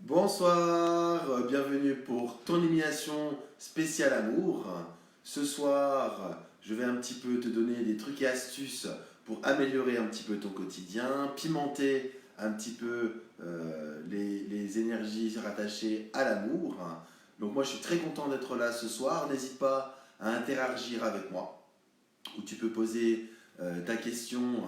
Bonsoir, bienvenue pour ton élimination spéciale amour. Ce soir, je vais un petit peu te donner des trucs et astuces pour améliorer un petit peu ton quotidien, pimenter un petit peu les énergies rattachées à l'amour. Donc moi, je suis très content d'être là ce soir. N'hésite pas à interagir avec moi, où tu peux poser ta question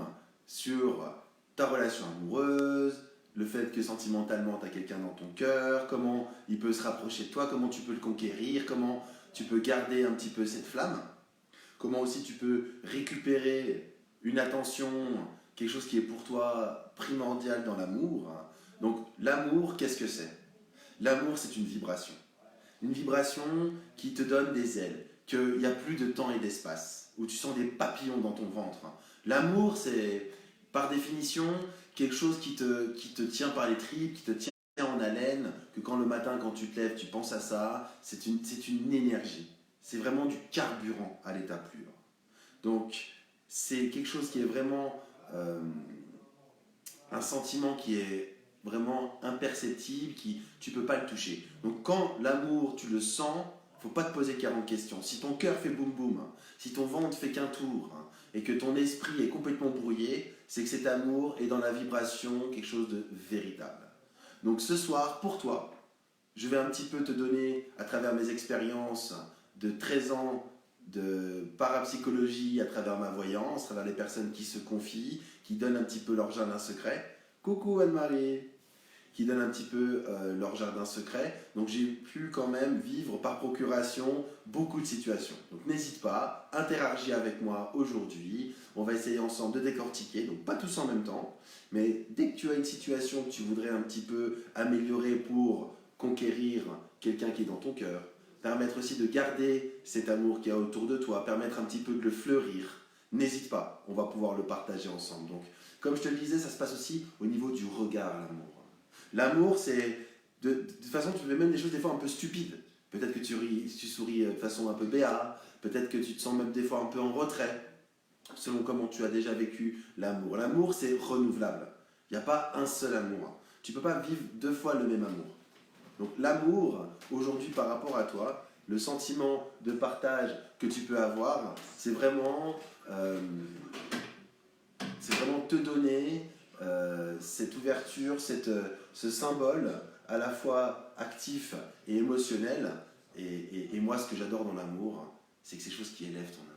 sur ta relation amoureuse, le fait que sentimentalement tu as quelqu'un dans ton cœur, comment il peut se rapprocher de toi, comment tu peux le conquérir, comment tu peux garder un petit peu cette flamme, comment aussi tu peux récupérer une attention, quelque chose qui est pour toi primordial dans l'amour. Donc l'amour, qu'est-ce que c'est? L'amour, c'est une vibration. Une vibration qui te donne des ailes, qu'il n'y a plus de temps et d'espace, où tu sens des papillons dans ton ventre. L'amour, c'est par définition quelque chose qui te tient par les tripes, qui te tient en haleine, que quand le matin, quand tu te lèves, tu penses à ça, c'est une énergie. C'est vraiment du carburant à l'état pur. Donc, c'est quelque chose qui est vraiment un sentiment qui est vraiment imperceptible, qui tu peux pas le toucher. Donc quand l'amour, tu le sens, faut pas te poser 40 questions. Si ton cœur fait boum boum, si ton ventre fait qu'un tour, et que ton esprit est complètement brouillé, c'est que cet amour est dans la vibration quelque chose de véritable. Donc ce soir, pour toi, je vais un petit peu te donner, à travers mes expériences de 13 ans de parapsychologie, à travers ma voyance, à travers les personnes qui se confient, qui donnent un petit peu leur jardin secret. Coucou Anne-Marie, qui donnent un petit peu leur jardin secret. Donc j'ai pu quand même vivre par procuration beaucoup de situations. Donc n'hésite pas, interagis avec moi aujourd'hui. On va essayer ensemble de décortiquer, donc pas tous en même temps, mais dès que tu as une situation que tu voudrais un petit peu améliorer pour conquérir quelqu'un qui est dans ton cœur, permettre aussi de garder cet amour qu'il y a autour de toi, permettre un petit peu de le fleurir, n'hésite pas, on va pouvoir le partager ensemble. Donc, comme je te le disais, ça se passe aussi au niveau du regard, l'amour. L'amour, c'est de toute façon, tu fais même des choses des fois un peu stupides. Peut-être que tu souris de façon un peu béat, peut-être que tu te sens même des fois un peu en retrait, selon comment tu as déjà vécu l'amour. L'amour, c'est renouvelable. Il n'y a pas un seul amour. Tu ne peux pas vivre deux fois le même amour. Donc l'amour, aujourd'hui par rapport à toi, le sentiment de partage que tu peux avoir, c'est vraiment te donner cette ouverture, ce symbole à la fois actif et émotionnel. Et moi, ce que j'adore dans l'amour, c'est que c'est quelque chose qui élève ton âme.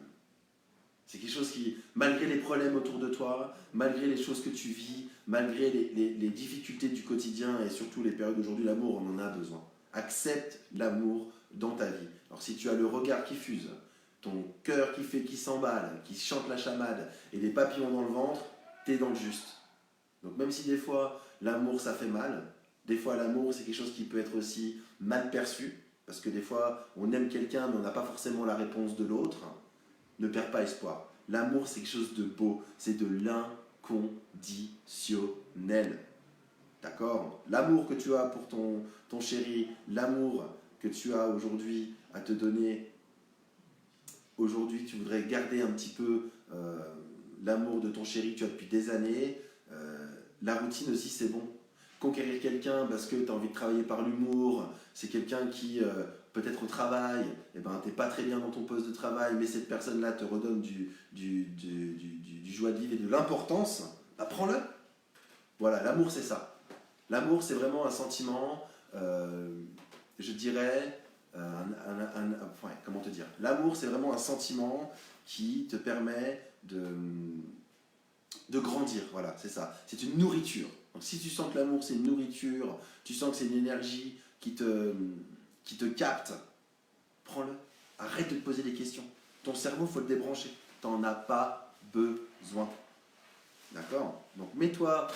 C'est quelque chose qui, malgré les problèmes autour de toi, malgré les choses que tu vis, malgré les difficultés du quotidien et surtout les périodes d'aujourd'hui, l'amour, on en a besoin. Accepte l'amour dans ta vie. Alors si tu as le regard qui fuse, ton cœur qui s'emballe, qui chante la chamade et des papillons dans le ventre, t'es dans le juste. Donc même si des fois l'amour ça fait mal, des fois l'amour c'est quelque chose qui peut être aussi mal perçu, parce que des fois on aime quelqu'un mais on n'a pas forcément la réponse de l'autre, ne perds pas espoir. L'amour, c'est quelque chose de beau, c'est de l'inconditionnel. D'accord? L'amour que tu as pour ton chéri, l'amour que tu as aujourd'hui à te donner, aujourd'hui tu voudrais garder un petit peu l'amour de ton chéri que tu as depuis des années. La routine aussi, c'est bon. Conquérir quelqu'un parce que tu as envie de travailler par l'humour, c'est quelqu'un qui, peut-être au travail, eh ben, tu n'es pas très bien dans ton poste de travail, mais cette personne-là te redonne du joie de vivre et de l'importance, bah, prends-le. Voilà, l'amour, c'est ça. L'amour, c'est vraiment un sentiment, je dirais, ouais, comment te dire? L'amour, c'est vraiment un sentiment qui te permet de grandir, voilà, c'est ça. C'est une nourriture. Donc si tu sens que l'amour c'est une nourriture, tu sens que c'est une énergie qui te capte, prends-le. Arrête de te poser des questions. Ton cerveau, il faut le débrancher. Tu n'en as pas besoin. D'accord? Donc mets-toi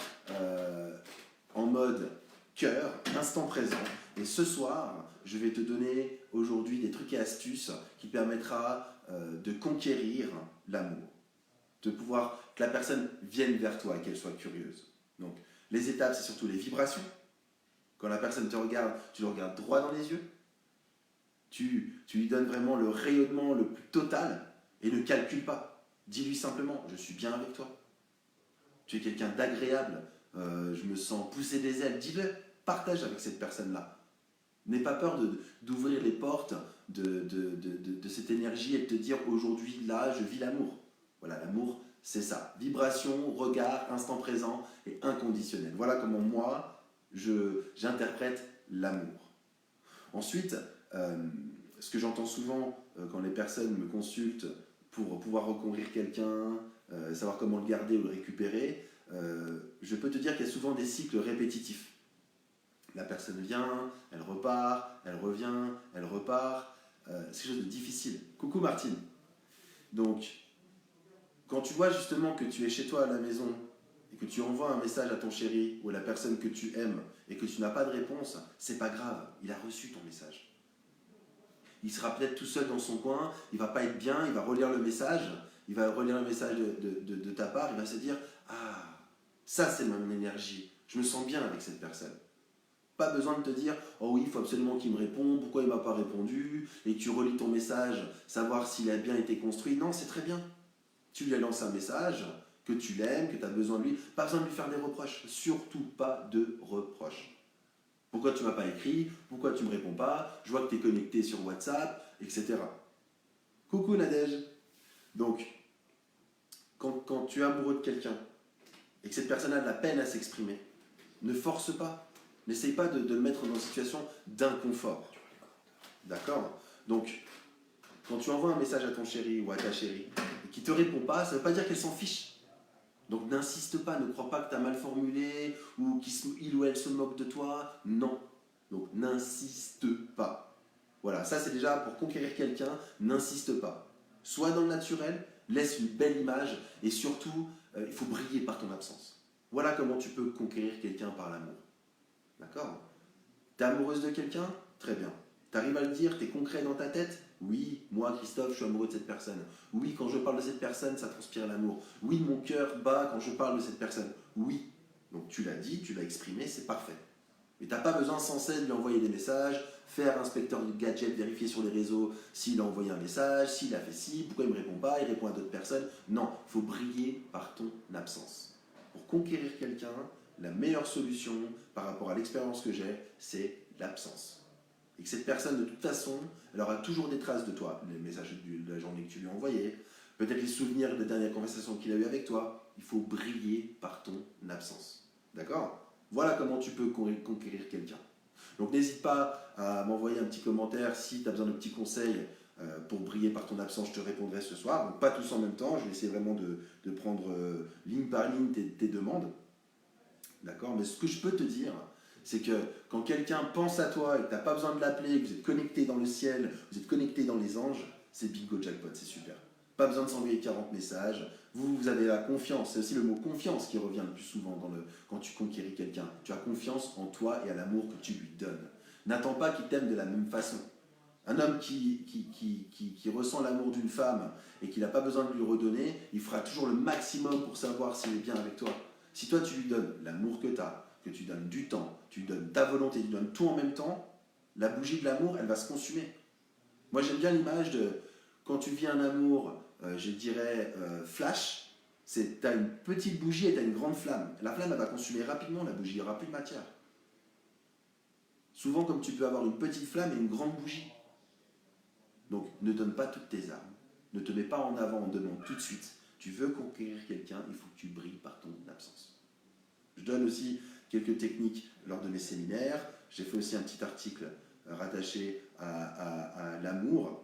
en mode cœur, instant présent. Et ce soir, je vais te donner aujourd'hui des trucs et astuces qui permettra de conquérir l'amour. De pouvoir que la personne vienne vers toi et qu'elle soit curieuse. Donc, les étapes, c'est surtout les vibrations. Quand la personne te regarde, tu le regardes droit dans les yeux. Tu lui donnes vraiment le rayonnement le plus total et ne calcule pas. Dis-lui simplement, je suis bien avec toi. Tu es quelqu'un d'agréable, je me sens pousser des ailes, dis-le. partage avec cette personne-là. N'aie pas peur d'ouvrir les portes de cette énergie et de te dire aujourd'hui, là, je vis l'amour. Voilà, l'amour, c'est ça. Vibration, regard, instant présent et inconditionnel. Voilà comment moi, j'interprète l'amour. Ensuite, ce que j'entends souvent quand les personnes me consultent pour pouvoir reconquérir quelqu'un, savoir comment le garder ou le récupérer, je peux te dire qu'il y a souvent des cycles répétitifs. La personne vient, elle repart, elle revient, elle repart. C'est quelque chose de difficile. Coucou Martine. Donc, quand tu vois justement que tu es chez toi à la maison et que tu envoies un message à ton chéri ou à la personne que tu aimes et que tu n'as pas de réponse, c'est pas grave, il a reçu ton message. Il sera peut-être tout seul dans son coin, il va pas être bien, il va relire le message, de ta part, il va se dire « Ah, ça c'est mon énergie, je me sens bien avec cette personne ». Pas besoin de te dire « Oh oui, il faut absolument qu'il me réponde, pourquoi il ne m'a pas répondu ?» et tu relis ton message, savoir s'il a bien été construit. Non, c'est très bien. Tu lui as lancé un message, que tu l'aimes, que tu as besoin de lui. Pas besoin de lui faire des reproches. Surtout pas de reproches. Pourquoi tu ne m'as pas écrit? Pourquoi tu ne me réponds pas? Je vois que tu es connecté sur WhatsApp, etc. Coucou Nadège. Donc, quand tu es amoureux de quelqu'un et que cette personne a de la peine à s'exprimer, ne force pas. N'essaye pas de le mettre dans une situation d'inconfort. D'accord? Donc, quand tu envoies un message à ton chéri ou à ta chérie et qu'il ne te répond pas, ça ne veut pas dire qu'elle s'en fiche. Donc n'insiste pas, ne crois pas que tu as mal formulé ou qu'il ou elle se moque de toi. Non. Donc n'insiste pas. Voilà, ça c'est déjà pour conquérir quelqu'un, n'insiste pas. Sois dans le naturel, laisse une belle image et surtout, il faut briller par ton absence. Voilà comment tu peux conquérir quelqu'un par l'amour. D'accord? T'es amoureuse de quelqu'un? Très bien. T'arrives à le dire, t'es concret dans ta tête? Oui, moi, Christophe, je suis amoureux de cette personne. Oui, quand je parle de cette personne, ça transpire l'amour. Oui, mon cœur bat quand je parle de cette personne. Oui. Donc tu l'as dit, tu l'as exprimé, c'est parfait. Mais t'as pas besoin sans cesse de lui envoyer des messages, faire inspecteur du gadget, vérifier sur les réseaux s'il a envoyé un message, s'il a fait ci, pourquoi il me répond pas, il répond à d'autres personnes. Non, il faut briller par ton absence. Pour conquérir quelqu'un, la meilleure solution par rapport à l'expérience que j'ai, c'est l'absence. Et que cette personne, de toute façon, elle aura toujours des traces de toi. Les messages de la journée que tu lui as envoyés, peut-être les souvenirs des dernières conversations qu'il a eues avec toi. Il faut briller par ton absence. D'accord? Voilà comment tu peux conquérir quelqu'un. Donc n'hésite pas à m'envoyer un petit commentaire si tu as besoin de petits conseils pour briller par ton absence, je te répondrai ce soir. Donc pas tous en même temps, je vais essayer vraiment de prendre ligne par ligne tes demandes. D'accord? Mais ce que je peux te dire, c'est que quand quelqu'un pense à toi et que tu n'as pas besoin de l'appeler, que vous êtes connecté dans le ciel, vous êtes connecté dans les anges, c'est bingo jackpot, c'est super. Pas besoin de s'envoyer 40 messages. Vous avez la confiance. C'est aussi le mot confiance qui revient le plus souvent quand tu conquéris quelqu'un. Tu as confiance en toi et à l'amour que tu lui donnes. N'attends pas qu'il t'aime de la même façon. Un homme qui ressent l'amour d'une femme et qui n'a pas besoin de lui redonner, il fera toujours le maximum pour savoir s'il est bien avec toi. Si toi tu lui donnes l'amour que tu as, que tu donnes du temps, tu lui donnes ta volonté, tu lui donnes tout en même temps, la bougie de l'amour, elle va se consumer. Moi j'aime bien l'image de quand tu vis un amour, je dirais flash, c'est tu as une petite bougie et tu as une grande flamme. La flamme elle va consumer rapidement la bougie, il n'y aura plus de matière. Souvent comme tu peux avoir une petite flamme et une grande bougie. Donc ne donne pas toutes tes armes, ne te mets pas en avant en donnant tout de suite. Tu veux conquérir quelqu'un, il faut que tu brilles par ton absence. Je donne aussi quelques techniques lors de mes séminaires. J'ai fait aussi un petit article rattaché à l'amour.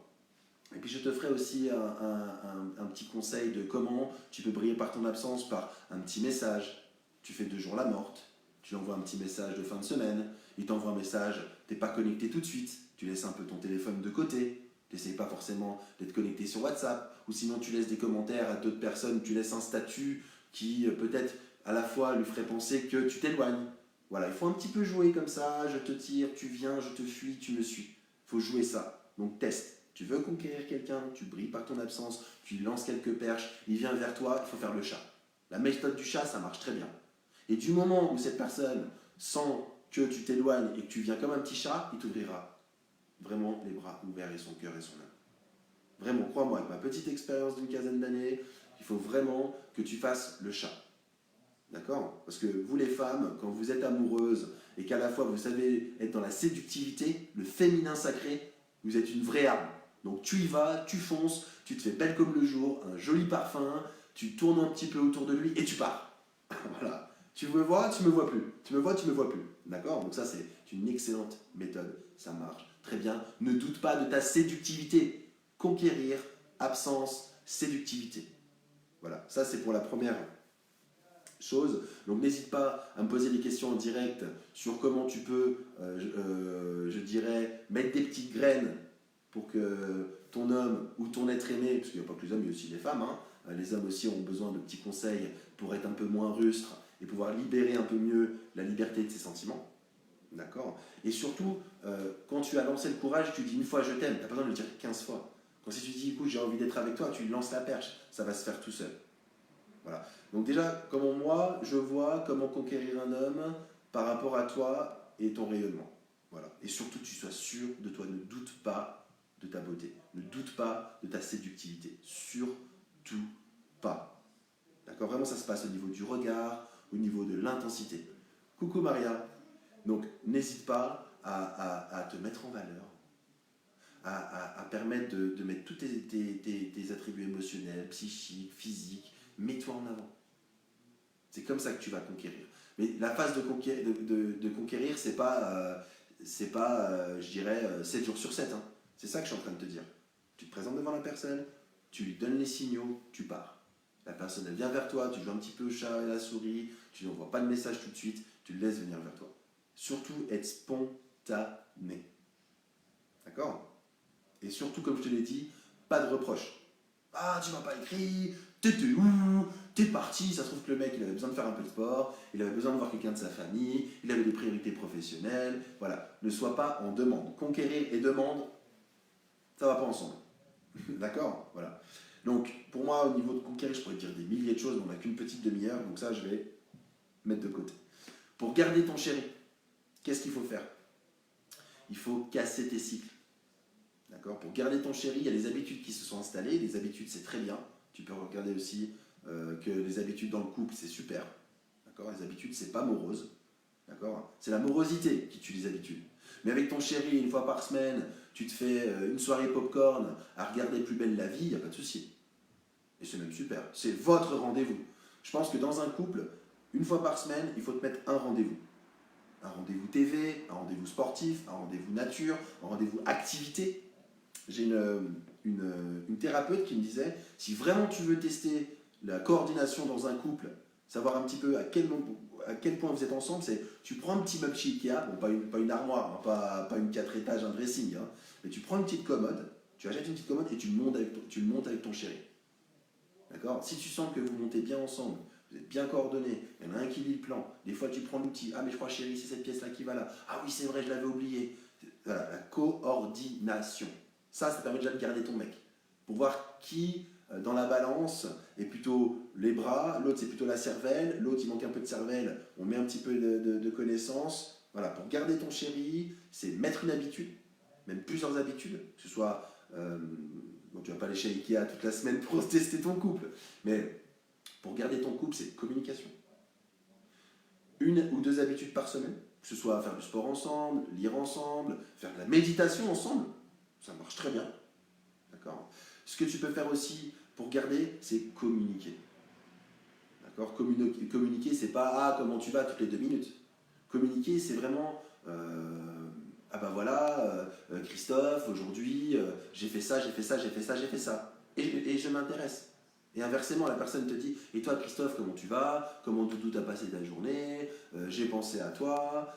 Et puis je te ferai aussi un petit conseil de comment tu peux briller par ton absence, par un petit message. Tu fais 2 jours la morte, tu envoies un petit message de fin de semaine, il t'envoie un message, tu n'es pas connecté tout de suite, tu laisses un peu ton téléphone de côté, tu n'essayes pas forcément d'être connecté sur WhatsApp, ou sinon tu laisses des commentaires à d'autres personnes, tu laisses un statut qui peut-être à la fois lui ferait penser que tu t'éloignes. Voilà, il faut un petit peu jouer comme ça, je te tire, tu viens, je te fuis, tu me suis. Il faut jouer ça, donc teste. Tu veux conquérir quelqu'un, tu brilles par ton absence, tu lui lances quelques perches, il vient vers toi, il faut faire le chat. La méthode du chat, ça marche très bien. Et du moment où cette personne sent que tu t'éloignes et que tu viens comme un petit chat, il t'ouvrira vraiment les bras ouverts et son cœur et son âme. Vraiment, crois-moi, avec ma petite expérience d'une quinzaine d'années, il faut vraiment que tu fasses le chat. D'accord? Parce que vous les femmes, quand vous êtes amoureuses et qu'à la fois vous savez être dans la séductivité, le féminin sacré, vous êtes une vraie arme. Donc tu y vas, tu fonces, tu te fais belle comme le jour, un joli parfum, tu tournes un petit peu autour de lui et tu pars. Voilà. Tu me vois, tu me vois plus. Tu me vois, tu me vois plus. D'accord? Donc ça, c'est une excellente méthode. Ça marche. Très bien. Ne doute pas de ta séductivité. Conquérir, absence, séductivité. Voilà. Ça, c'est pour la première chose. Donc n'hésite pas à me poser des questions en direct sur comment tu peux, je dirais, mettre des petites graines pour que ton homme ou ton être aimé, parce qu'il n'y a pas que les hommes, il y a aussi les femmes, hein, les hommes aussi ont besoin de petits conseils pour être un peu moins rustres et pouvoir libérer un peu mieux la liberté de ses sentiments. D'accord? Et surtout, quand tu as lancé le courage, tu dis une fois je t'aime, tu n'as pas besoin de le dire 15 fois. Quand si tu dis écoute, j'ai envie d'être avec toi, tu lances la perche, ça va se faire tout seul. Voilà. Donc déjà, comment moi, je vois comment conquérir un homme par rapport à toi et ton rayonnement. Voilà. Et surtout, tu sois sûr de toi. Ne doute pas de ta beauté. Ne doute pas de ta séductivité. Surtout pas. D'accord? Vraiment, ça se passe au niveau du regard, au niveau de l'intensité. Coucou Maria. Donc, n'hésite pas à te mettre en valeur, à permettre de mettre tous tes attributs émotionnels, psychiques, physiques. Mets-toi en avant. C'est comme ça que tu vas conquérir. Mais la phase de conquérir, c'est pas je dirais, 7 jours sur 7. Hein. C'est ça que je suis en train de te dire. Tu te présentes devant la personne, tu lui donnes les signaux, tu pars. La personne, elle vient vers toi, tu joues un petit peu au chat et la souris, tu n'envoies pas de message tout de suite, tu le laisses venir vers toi. Surtout, être spontané. D'accord? Et surtout, comme je te l'ai dit, pas de reproches. Ah, tu m'as pas écrit, t'étais où? T'es parti. Ça se trouve que le mec, il avait besoin de faire un peu de sport, il avait besoin de voir quelqu'un de sa famille, il avait des priorités professionnelles. Voilà, ne sois pas en demande. Conquérir et demande, ça va pas ensemble. D'accord? Voilà. Donc, pour moi, au niveau de conquérir, je pourrais te dire des milliers de choses, mais on n'a qu'une petite demi-heure, donc ça, je vais mettre de côté. Pour garder ton chéri, qu'est-ce qu'il faut faire? Il faut casser tes cycles. D'accord? Pour garder ton chéri, il y a des habitudes qui se sont installées. Les habitudes, c'est très bien. Tu peux regarder aussi que les habitudes dans le couple, c'est super. D'accord? Les habitudes, c'est pas morose. D'accord? C'est la morosité qui tue les habitudes. Mais avec ton chéri, une fois par semaine, tu te fais une soirée popcorn à regarder Plus belle la vie, il n'y a pas de souci. Et c'est même super. C'est votre rendez-vous. Je pense que dans un couple, une fois par semaine, il faut te mettre un rendez-vous. Un rendez-vous TV, un rendez-vous sportif, un rendez-vous nature, un rendez-vous activité. J'ai une thérapeute qui me disait, si vraiment tu veux tester la coordination dans un couple, savoir un petit peu à quel point vous êtes ensemble, c'est tu prends un petit meuble chez Ikea, bon, pas une armoire, hein, pas une 4 étages, un dressing, hein, mais tu prends une petite commode, tu achètes une petite commode et tu le montes avec ton chéri. D'accord? Si tu sens que vous montez bien ensemble, vous êtes bien coordonnés, il y en a un qui lit le plan, des fois tu prends l'outil, ah mais je crois chéri, c'est cette pièce-là qui va là, ah oui c'est vrai, je l'avais oublié. Voilà, la coordination. Ça permet déjà de garder ton mec. Pour voir qui, dans la balance, est plutôt les bras, l'autre c'est plutôt la cervelle, l'autre il manque un peu de cervelle, on met un petit peu de connaissances. Voilà, pour garder ton chéri, c'est mettre une habitude, même plusieurs habitudes, que ce soit... bon, tu vas pas aller chez Ikea toute la semaine pour tester ton couple, mais pour garder ton couple, c'est communication. Une ou deux habitudes par semaine, que ce soit faire du sport ensemble, lire ensemble, faire de la méditation ensemble, ça marche très bien. D'accord? Ce que tu peux faire aussi pour garder, c'est communiquer. D'accord? Communiquer, c'est pas ah, comment tu vas toutes les 2 minutes. Communiquer, c'est vraiment ah ben voilà, Christophe, aujourd'hui, j'ai fait ça, j'ai fait ça, j'ai fait ça, j'ai fait ça. Et je m'intéresse. Et inversement, la personne te dit et toi, Christophe, comment tu vas? Comment Doudou t'a passé ta journée? J'ai pensé à toi.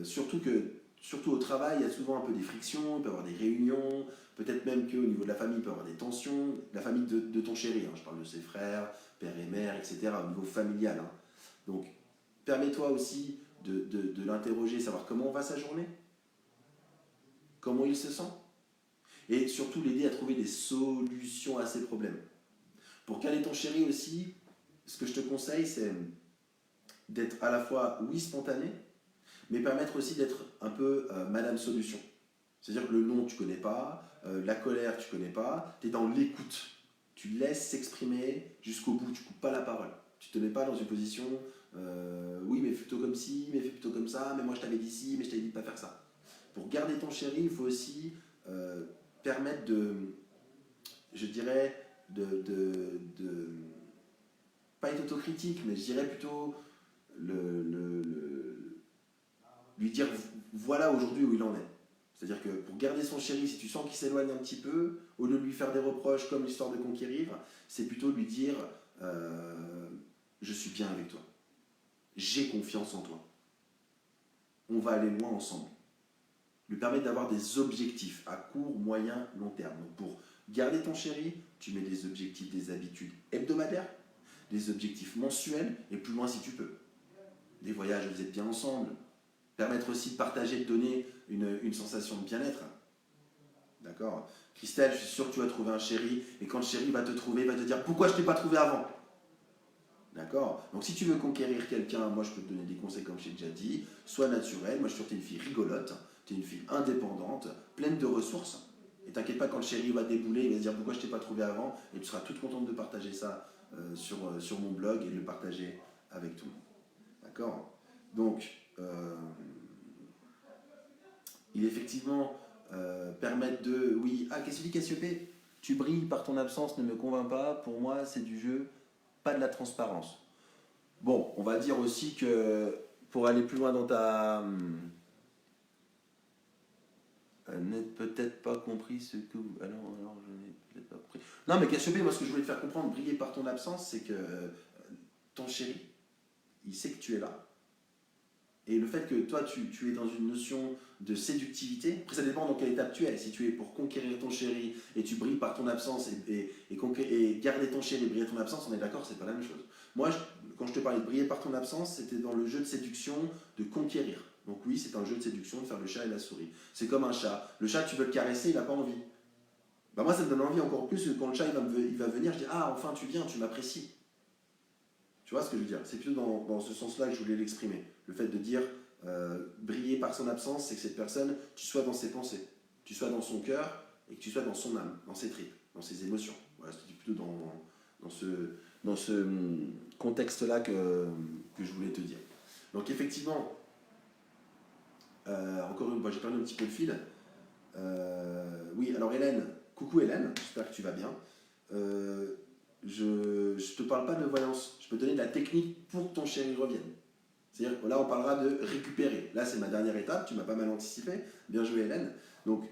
Surtout au travail, il y a souvent un peu des frictions, il peut y avoir des réunions, peut-être même qu'au niveau de la famille, il peut y avoir des tensions. La famille de ton chéri, hein, je parle de ses frères, père et mère, etc., au niveau familial. Hein. Donc, permets-toi aussi de l'interroger, savoir comment va sa journée, comment il se sent, et surtout l'aider à trouver des solutions à ses problèmes. Pour caler ton chéri aussi, ce que je te conseille, c'est d'être à la fois, oui, spontané, mais permettre aussi d'être un peu Madame Solution. C'est-à-dire que le non, tu connais pas, la colère, tu connais pas, tu es dans l'écoute. Tu laisses s'exprimer jusqu'au bout, tu coupes pas la parole. Tu te mets pas dans une position Oui, mais fais plutôt comme ci, mais fais plutôt comme ça, mais moi je t'avais dit ci, mais je t'avais dit de pas faire ça. Pour garder ton chéri, il faut aussi permettre de, je dirais, de pas être autocritique, mais je dirais plutôt lui dire voilà aujourd'hui où il en est. C'est-à-dire que pour garder son chéri, si tu sens qu'il s'éloigne un petit peu, au lieu de lui faire des reproches comme l'histoire de conquérir, c'est plutôt lui dire je suis bien avec toi, j'ai confiance en toi, on va aller loin ensemble. Lui permettre d'avoir des objectifs à court, moyen, long terme. Donc pour garder ton chéri, tu mets des objectifs, des habitudes hebdomadaires, des objectifs mensuels et plus loin si tu peux. Des voyages où vous êtes bien ensemble. Permettre aussi de partager, de donner une sensation de bien-être. D'accord? Christelle, je suis sûr que tu vas trouver un chéri et quand le chéri va te trouver, il va te dire pourquoi je ne t'ai pas trouvé avant? D'accord? Donc si tu veux conquérir quelqu'un, moi je peux te donner des conseils comme je t'ai déjà dit. Sois naturel, moi je suis sûr que tu es une fille rigolote, tu es une fille indépendante, pleine de ressources. Et t'inquiète pas, quand le chéri va débouler, il va se dire pourquoi je t'ai pas trouvé avant, et tu seras toute contente de partager ça sur mon blog et de le partager avec tout le monde. D'accord? Donc, il effectivement permettre de... Oui, ah, qu'est-ce que tu dis Cassiopée? Tu brilles par ton absence, ne me convainc pas. Pour moi, c'est du jeu, pas de la transparence. Bon, on va dire aussi que pour aller plus loin dans ta... n'ai peut-être pas compris ce que vous... Alors je n'ai peut-être pas compris. Non, mais Cassiopée, moi, ce que je voulais te faire comprendre, briller par ton absence, c'est que ton chéri, il sait que tu es là. Et le fait que toi, tu es dans une notion de séductivité, après ça dépend dans quelle étape tu es. Si tu es pour conquérir ton chéri et tu brilles par ton absence et garder ton chéri et briller ton absence, on est d'accord, c'est pas la même chose. Moi, quand je te parlais de briller par ton absence, c'était dans le jeu de séduction de conquérir. Donc oui, c'est un jeu de séduction de faire le chat et la souris. C'est comme un chat. Le chat, tu veux le caresser, il n'a pas envie. Bah moi, ça me donne envie encore plus que quand le chat il va venir, je dis ah, enfin tu viens, tu m'apprécies. Tu vois ce que je veux dire? C'est plutôt dans ce sens-là que je voulais l'exprimer. Le fait de dire briller par son absence, c'est que cette personne, tu sois dans ses pensées, tu sois dans son cœur et que tu sois dans son âme, dans ses tripes, dans ses émotions. Voilà, c'est plutôt dans ce contexte-là que je voulais te dire. Donc effectivement, encore une fois, j'ai perdu un petit peu le fil. Oui, alors Hélène, coucou Hélène, j'espère que tu vas bien. Je ne te parle pas de voyance, je peux te donner de la technique pour que ton chéri revienne. C'est-à-dire que là, on parlera de récupérer. Là, c'est ma dernière étape, tu m'as pas mal anticipé. Bien joué, Hélène. Donc,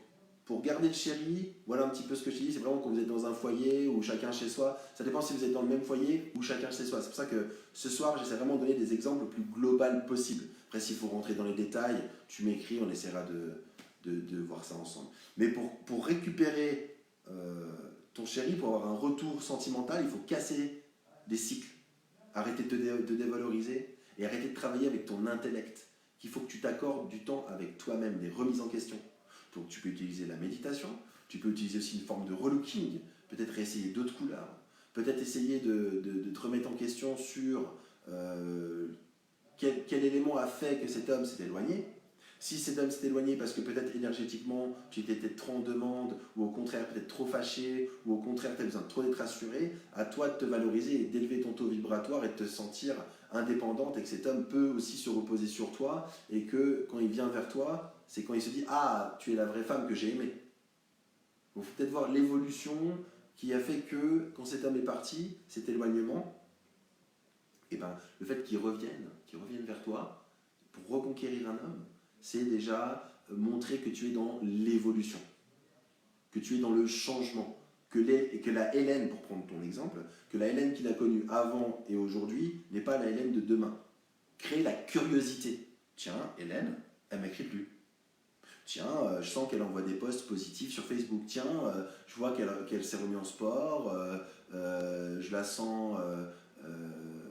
pour garder le chéri, voilà un petit peu ce que je te dis. C'est vraiment quand vous êtes dans un foyer ou chacun chez soi. Ça dépend si vous êtes dans le même foyer ou chacun chez soi. C'est pour ça que ce soir, j'essaie vraiment de donner des exemples le plus global possible. Après, s'il faut rentrer dans les détails, tu m'écris, on essaiera de voir ça ensemble. Mais pour récupérer ton chéri, pour avoir un retour sentimental, il faut casser des cycles. Arrêter de dévaloriser et arrêter de travailler avec ton intellect. Qu'il faut que tu t'accordes du temps avec toi-même, des remises en question. Donc tu peux utiliser la méditation, tu peux utiliser aussi une forme de relooking, peut-être essayer d'autres couleurs, peut-être essayer de te remettre en question sur quel élément a fait que cet homme s'est éloigné. Si cet homme s'est éloigné parce que peut-être énergétiquement tu étais peut-être trop en demande, ou au contraire peut-être trop fâché, ou au contraire tu as besoin de trop d'être rassuré, à toi de te valoriser et d'élever ton taux vibratoire et de te sentir indépendante et que cet homme peut aussi se reposer sur toi et que quand il vient vers toi, c'est quand il se dit « Ah, tu es la vraie femme que j'ai aimée ». Il faut peut-être voir l'évolution qui a fait que quand cet homme est parti, cet éloignement, et ben, le fait qu'il revienne vers toi pour reconquérir un homme, c'est déjà montrer que tu es dans l'évolution, que tu es dans le changement, et que la Hélène, pour prendre ton exemple, que la Hélène qu'il a connue avant et aujourd'hui n'est pas la Hélène de demain. Créer la curiosité. Tiens, Hélène, elle m'écrit plus. Tiens, je sens qu'elle envoie des posts positifs sur Facebook. Tiens, je vois qu'elle s'est remise en sport. Je la sens,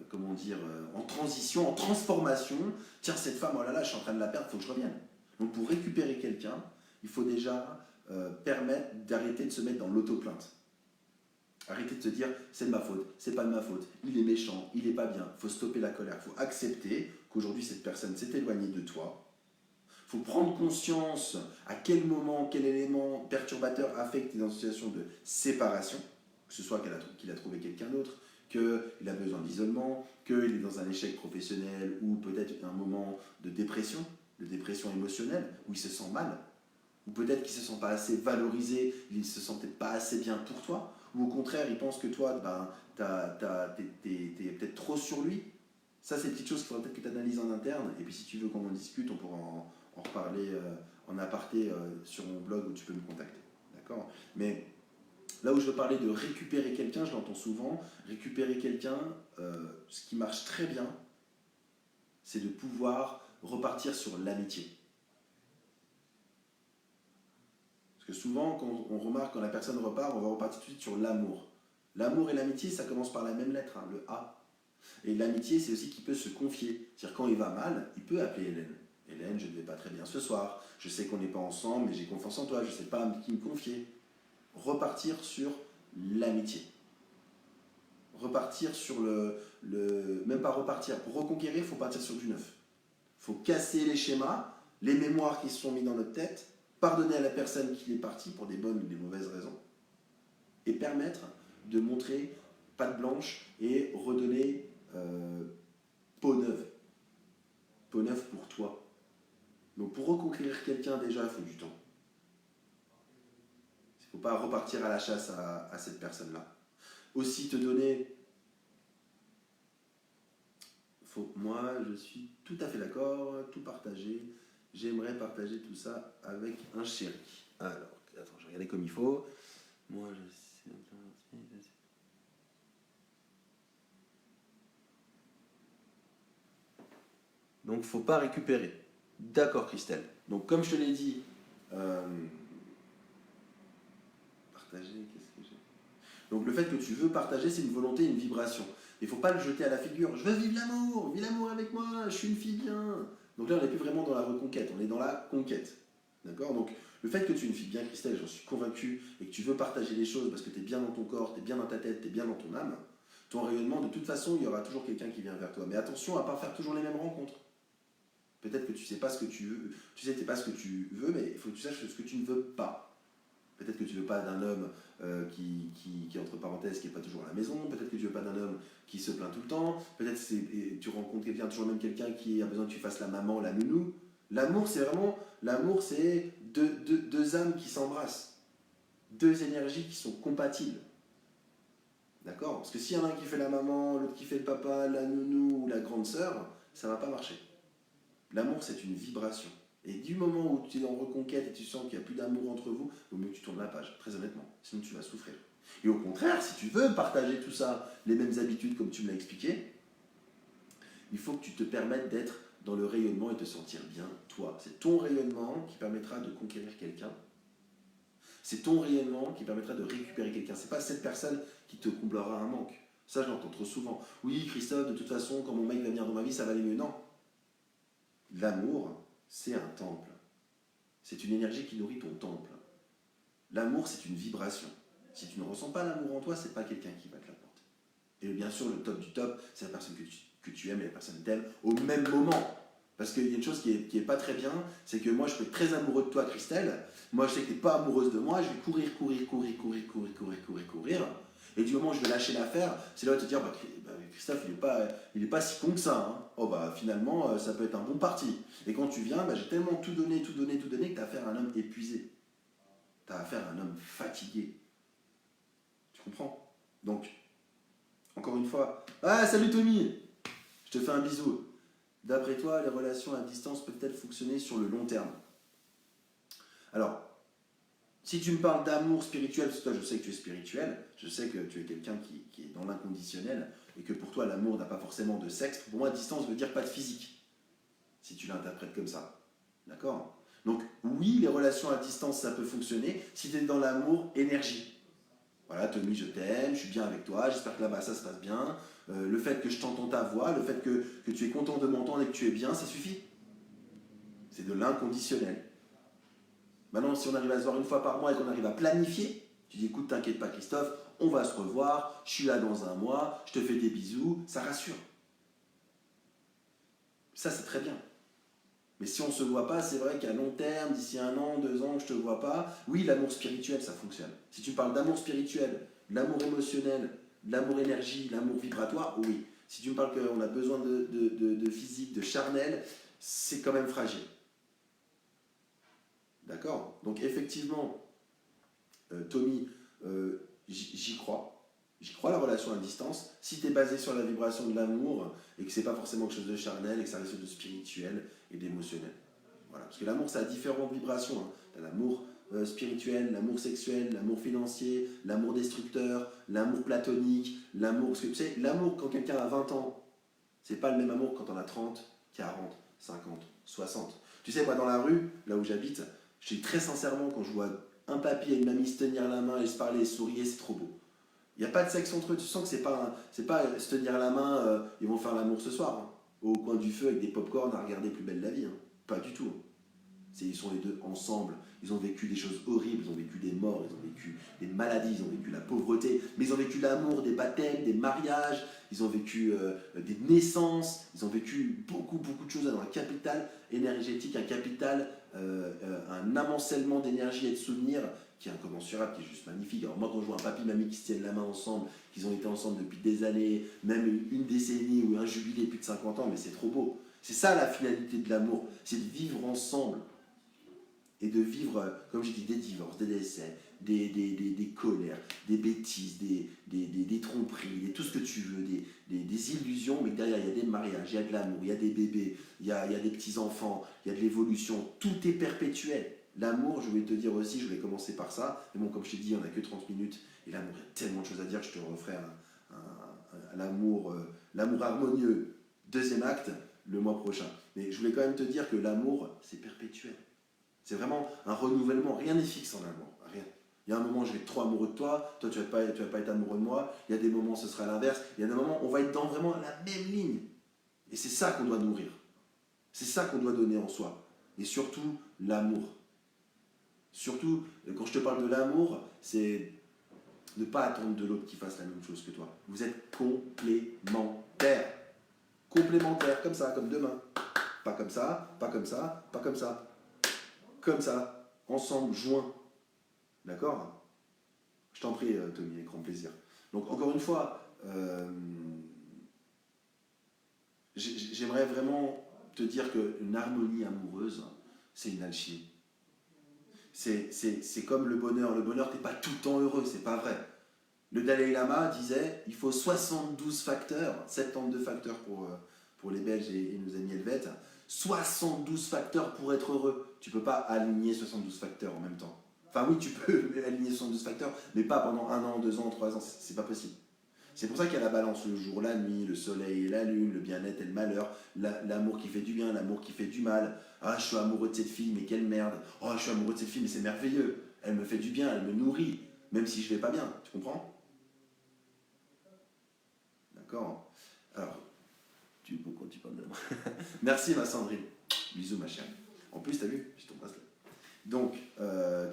comment dire, en transition, en transformation. Tiens, cette femme, oh là là, je suis en train de la perdre, il faut que je revienne. Donc pour récupérer quelqu'un, il faut déjà permettre d'arrêter de se mettre dans l'auto-plainte. Arrêter de se dire c'est de ma faute, c'est pas de ma faute, il est méchant, il est pas bien. Il faut stopper la colère, il faut accepter qu'aujourd'hui cette personne s'est éloignée de toi. Il faut prendre conscience à quel moment, quel élément perturbateur a fait que tu es dans une situation de séparation, que ce soit qu'il a trouvé quelqu'un d'autre, qu'il a besoin d'isolement, qu'il est dans un échec professionnel ou peut-être un moment de dépression émotionnelle, où il se sent mal, ou peut-être qu'il ne se sent pas assez valorisé, il ne se sent peut-être pas assez bien pour toi, ou au contraire, il pense que toi, t'es peut-être trop sur lui. Ça, c'est des petites choses qu'il faudrait peut-être que tu analyses en interne, et puis si tu veux qu'on en discute, on pourra en reparler en aparté sur mon blog où tu peux me contacter. D'accord? Mais là où je veux parler de récupérer quelqu'un, je l'entends souvent, récupérer quelqu'un, ce qui marche très bien, c'est de pouvoir repartir sur l'amitié. Parce que souvent, quand on remarque quand la personne repart, on va repartir tout de suite sur l'amour. L'amour et l'amitié, ça commence par la même lettre, hein, le A. Et l'amitié, c'est aussi qu'il peut se confier. C'est-à-dire quand il va mal, il peut appeler Hélène. Hélène, je ne vais pas très bien ce soir. Je sais qu'on n'est pas ensemble, mais j'ai confiance en toi. Je ne sais pas à qui me confier. Repartir sur l'amitié. Repartir sur même pas repartir. Pour reconquérir, il faut partir sur du neuf. Il faut casser les schémas, les mémoires qui se sont mis dans notre tête, pardonner à la personne qui est partie pour des bonnes ou des mauvaises raisons, et permettre de montrer patte blanche et redonner peau neuve. Peau neuve pour toi. Donc pour reconquérir quelqu'un, déjà, il faut du temps. Il ne faut pas repartir à la chasse à cette personne-là. Aussi te donner... Moi, je suis tout à fait d'accord, tout partager. J'aimerais partager tout ça avec un chéri. Alors, attends, je vais regarder comme il faut. Moi, je sais... Donc, il ne faut pas récupérer. D'accord, Christelle. Donc, comme je te l'ai dit, partager, qu'est-ce que j'ai? Donc, le fait que tu veux partager, c'est une volonté, une vibration. Il ne faut pas le jeter à la figure. Je veux vivre l'amour, vis l'amour avec moi, je suis une fille bien. Donc là, on n'est plus vraiment dans la reconquête, on est dans la conquête. D'accord? Donc, le fait que tu es une fille bien, Christelle, j'en suis convaincu, et que tu veux partager les choses parce que tu es bien dans ton corps, tu es bien dans ta tête, tu es bien dans ton âme, ton rayonnement, de toute façon, il y aura toujours quelqu'un qui vient vers toi. Mais attention à ne pas faire toujours les mêmes rencontres. Peut-être que tu ne sais pas ce que tu veux, tu sais, tu sais pas ce que tu veux, mais il faut que tu saches ce que tu ne veux pas. Peut-être que tu ne veux pas d'un homme qui, entre parenthèses, qui n'est pas toujours à la maison. Peut-être que tu ne veux pas d'un homme qui se plaint tout le temps. Peut-être que tu rencontres quelqu'un, toujours même quelqu'un qui a besoin que tu fasses la maman, la nounou. L'amour, c'est vraiment... L'amour, c'est deux âmes qui s'embrassent. Deux énergies qui sont compatibles. D'accord? Parce que s'il y en a un qui fait la maman, l'autre qui fait le papa, la nounou ou la grande sœur, ça ne va pas marcher. L'amour, c'est une vibration. Et du moment où tu es en reconquête et tu sens qu'il n'y a plus d'amour entre vous, il vaut mieux que tu tournes la page, très honnêtement. Sinon, tu vas souffrir. Et au contraire, si tu veux partager tout ça, les mêmes habitudes comme tu me l'as expliqué, il faut que tu te permettes d'être dans le rayonnement et te sentir bien, toi. C'est ton rayonnement qui permettra de conquérir quelqu'un. C'est ton rayonnement qui permettra de récupérer quelqu'un. Ce n'est pas cette personne qui te comblera un manque. Ça, je l'entends trop souvent. Oui, Christophe, de toute façon, quand mon mec va venir dans ma vie, ça va aller mieux. Non. L'amour, c'est un temple. C'est une énergie qui nourrit ton temple. L'amour, c'est une vibration. Si tu ne ressens pas l'amour en toi, c'est pas quelqu'un qui va te l'apporter. Et bien sûr, le top du top, c'est la personne que tu aimes et la personne t'aime au même moment. Parce qu'il y a une chose qui est pas très bien, c'est que moi, je peux être très amoureux de toi, Christelle. Moi, je sais que tu n'es pas amoureuse de moi. Je vais courir. Et du moment où je vais lâcher l'affaire, c'est là où tu te dire, Christophe, il est pas si con que ça. Hein. Oh, finalement, ça peut être un bon parti. Et quand tu viens, j'ai tellement tout donné, que tu as affaire à un homme épuisé. Tu as affaire à un homme fatigué. Tu comprends? Donc, encore une fois, ah, salut Tommy! Je te fais un bisou. D'après toi, les relations à distance peuvent-elles fonctionner sur le long terme? Alors, si tu me parles d'amour spirituel, parce que toi je sais que tu es spirituel, je sais que tu es quelqu'un qui est dans l'inconditionnel, et que pour toi l'amour n'a pas forcément de sexe, pour moi distance veut dire pas de physique, si tu l'interprètes comme ça. D'accord? Donc oui, les relations à distance ça peut fonctionner, si tu es dans l'amour énergie. Voilà, Tommy, je t'aime, je suis bien avec toi, j'espère que là-bas ça se passe bien. Le fait que je t'entends ta voix, le fait que tu es content de m'entendre et que tu es bien, ça suffit. C'est de l'inconditionnel. Maintenant, si on arrive à se voir une fois par mois et qu'on arrive à planifier, tu dis écoute, t'inquiète pas Christophe, on va se revoir, je suis là dans un mois, je te fais des bisous, ça rassure. Ça, c'est très bien. Mais si on ne se voit pas, c'est vrai qu'à long terme, d'ici 1 an, 2 ans, je ne te vois pas, oui, l'amour spirituel, ça fonctionne. Si tu parles d'amour spirituel, de l'amour émotionnel, l'amour énergie, l'amour vibratoire, oui. Si tu me parles qu'on a besoin de physique, de charnel, c'est quand même fragile. D'accord? Donc effectivement, Tommy, j'y crois. J'y crois la relation à distance. Si tu es basé sur la vibration de l'amour et que c'est pas forcément quelque chose de charnel et que ça reste de spirituel et d'émotionnel. Voilà. Parce que l'amour, ça a différentes vibrations. Hein. Tu as l'amour spirituel, l'amour sexuel, l'amour financier, l'amour destructeur, l'amour platonique, l'amour. Parce que tu sais, l'amour quand quelqu'un a 20 ans, c'est pas le même amour quand on a 30, 40, 50, 60. Tu sais, moi dans la rue, là où j'habite, je dis très sincèrement, quand je vois un papy et une mamie se tenir la main et se parler et sourire, c'est trop beau. Il n'y a pas de sexe entre eux, tu sens que c'est pas se tenir la main, ils vont faire l'amour ce soir, hein, au coin du feu avec des pop-corn à regarder Plus belle la vie. Hein. Pas du tout. Hein. Ils sont les deux ensemble, ils ont vécu des choses horribles, ils ont vécu des morts, ils ont vécu des maladies, ils ont vécu la pauvreté, mais ils ont vécu l'amour, des baptêmes, des mariages, ils ont vécu des naissances, ils ont vécu beaucoup de choses dans un capital énergétique, un capital, un amoncellement d'énergie et de souvenirs qui est incommensurable, qui est juste magnifique. Alors moi quand je vois un papy et mamie qui se tiennent la main ensemble, qu'ils ont été ensemble depuis des années, même une décennie ou un jubilé plus de 50 ans, mais c'est trop beau. C'est ça la finalité de l'amour, c'est de vivre ensemble. Et de vivre, comme j'ai dit, des divorces, des décès, des colères, des bêtises, des tromperies, tout ce que tu veux, des illusions, mais derrière il y a des mariages, il y a de l'amour, il y a des bébés, il y a des petits-enfants, il y a de l'évolution, tout est perpétuel. L'amour, je voulais te dire aussi, je vais commencer par ça, mais bon, comme je t'ai dit, on n'a que 30 minutes, et l'amour, il y a tellement de choses à dire que je te referai l'amour harmonieux, deuxième acte, le mois prochain. Mais je voulais quand même te dire que l'amour, c'est perpétuel. C'est vraiment un renouvellement. Rien n'est fixe en amour. Rien. Il y a un moment, je vais être trop amoureux de toi. Toi, tu vas pas être amoureux de moi. Il y a des moments, ce sera l'inverse. Il y a des moments, on va être dans vraiment la même ligne. Et c'est ça qu'on doit nourrir. C'est ça qu'on doit donner en soi. Et surtout, l'amour. Surtout, quand je te parle de l'amour, c'est ne pas attendre de l'autre qui fasse la même chose que toi. Vous êtes complémentaires. Complémentaires, comme ça, comme deux mains. Pas comme ça, pas comme ça, pas comme ça. Comme ça, ensemble, joints. D'accord? Je t'en prie, Tommy, avec grand plaisir. Donc, encore une fois, j'aimerais vraiment te dire qu'une harmonie amoureuse, c'est une alchimie. C'est comme le bonheur. Le bonheur, t'es pas tout le temps heureux, c'est pas vrai. Le Dalai Lama disait il faut 72 facteurs, 72 facteurs pour les Belges et nos amis helvètes, 72 facteurs pour être heureux. Tu peux pas aligner 72 facteurs en même temps. Enfin oui, tu peux aligner 72 facteurs, mais pas pendant 1 an, 2 ans, 3 ans, c'est pas possible. C'est pour ça qu'il y a la balance, le jour, la nuit, le soleil et la lune, le bien-être et le malheur, l'amour qui fait du bien, l'amour qui fait du mal. Ah, je suis amoureux de cette fille, mais quelle merde. Oh, je suis amoureux de cette fille, mais c'est merveilleux. Elle me fait du bien, elle me nourrit, même si je vais pas bien. Tu comprends? D'accord. Alors, pourquoi tu parles de moi? Merci ma Sandrine. Bisous ma chérie. En plus, t'as vu, je t'embrasse là. Donc,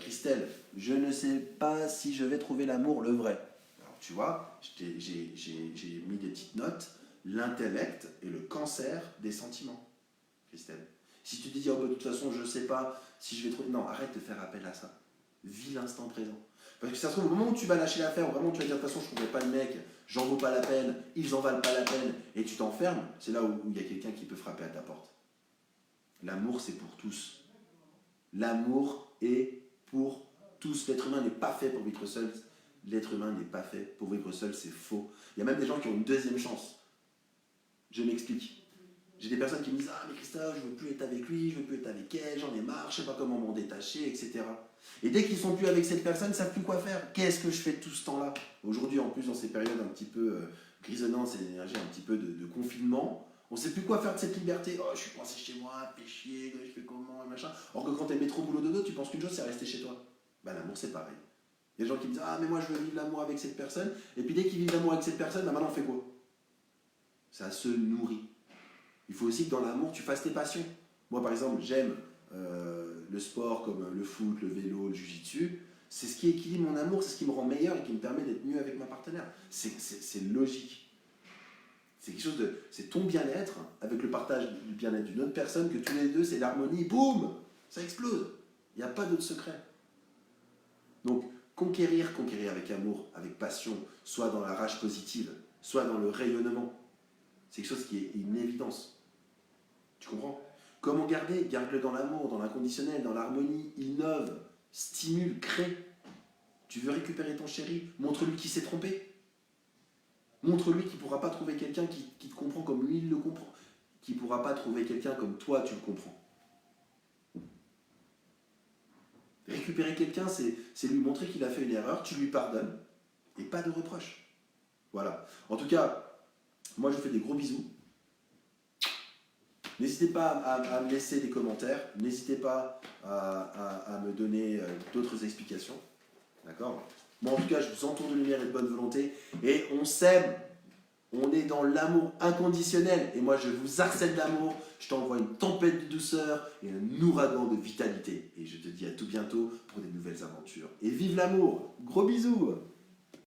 Christelle, je ne sais pas si je vais trouver l'amour, le vrai. Alors, tu vois, j'ai mis des petites notes. L'intellect et le cancer des sentiments, Christelle. Si tu te dis, oh, bah, de toute façon, je ne sais pas si je vais trouver... Non, arrête de faire appel à ça. Vis l'instant présent. Parce que ça se trouve, au moment où tu vas lâcher l'affaire, au moment où tu vas dire, de toute façon, je ne trouverai pas le mec, j'en vaux pas la peine, ils en valent pas la peine, et tu t'enfermes, c'est là où il y a quelqu'un qui peut frapper à ta porte. L'amour, c'est pour tous. L'amour est pour tous. L'être humain n'est pas fait pour vivre seul. L'être humain n'est pas fait pour vivre seul, c'est faux. Il y a même des gens qui ont une deuxième chance. Je m'explique. J'ai des personnes qui me disent « Ah mais Christophe, je ne veux plus être avec lui, je ne veux plus être avec elle, j'en ai marre, je ne sais pas comment m'en détacher, etc. » Et dès qu'ils ne sont plus avec cette personne, ils ne savent plus quoi faire. Qu'est-ce que je fais de tout ce temps-là? Aujourd'hui, en plus, dans ces périodes un petit peu grisonnantes, ces énergies un petit peu de confinement, on ne sait plus quoi faire de cette liberté. Oh, je suis coincé chez moi, fais chier, je fais comment, et machin. Or que quand tu es métro, boulot, dodo, tu penses qu'une chose, c'est rester chez toi. Ben, l'amour, c'est pareil. Il y a des gens qui me disent « Ah, mais moi, je veux vivre l'amour avec cette personne. » Et puis dès qu'ils vivent l'amour avec cette personne, ben, maintenant, on fait quoi? Ça se nourrit. Il faut aussi que dans l'amour, tu fasses tes passions. Moi, par exemple, j'aime le sport comme le foot, le vélo, le jiu-jitsu. C'est ce qui équilibre mon amour, c'est ce qui me rend meilleur et qui me permet d'être mieux avec ma partenaire. C'est logique. C'est quelque chose de... C'est ton bien-être avec le partage du bien-être d'une autre personne, que tous les deux, c'est l'harmonie, boum, ça explose. Il n'y a pas d'autre secret. Donc, conquérir avec amour, avec passion, soit dans la rage positive, soit dans le rayonnement. C'est quelque chose qui est une évidence. Tu comprends? Comment garder? Garde-le dans l'amour, dans l'inconditionnel, dans l'harmonie, innove, stimule, crée. Tu veux récupérer ton chéri? Montre-lui qu'il s'est trompé. Montre-lui qu'il ne pourra pas trouver quelqu'un qui te comprend comme lui il le comprend. Qu'il ne pourra pas trouver quelqu'un comme toi tu le comprends. Récupérer quelqu'un, c'est lui montrer qu'il a fait une erreur, tu lui pardonnes, et pas de reproches. Voilà. En tout cas, moi je vous fais des gros bisous. N'hésitez pas à me laisser des commentaires, n'hésitez pas à me donner d'autres explications. D'accord? Moi en tout cas, je vous entoure de lumière et de bonne volonté, et on s'aime. On est dans l'amour inconditionnel. Et moi, je vous harcèle d'amour. Je t'envoie une tempête de douceur et un ouragan de vitalité. Et je te dis à tout bientôt pour des nouvelles aventures. Et vive l'amour! Gros bisous!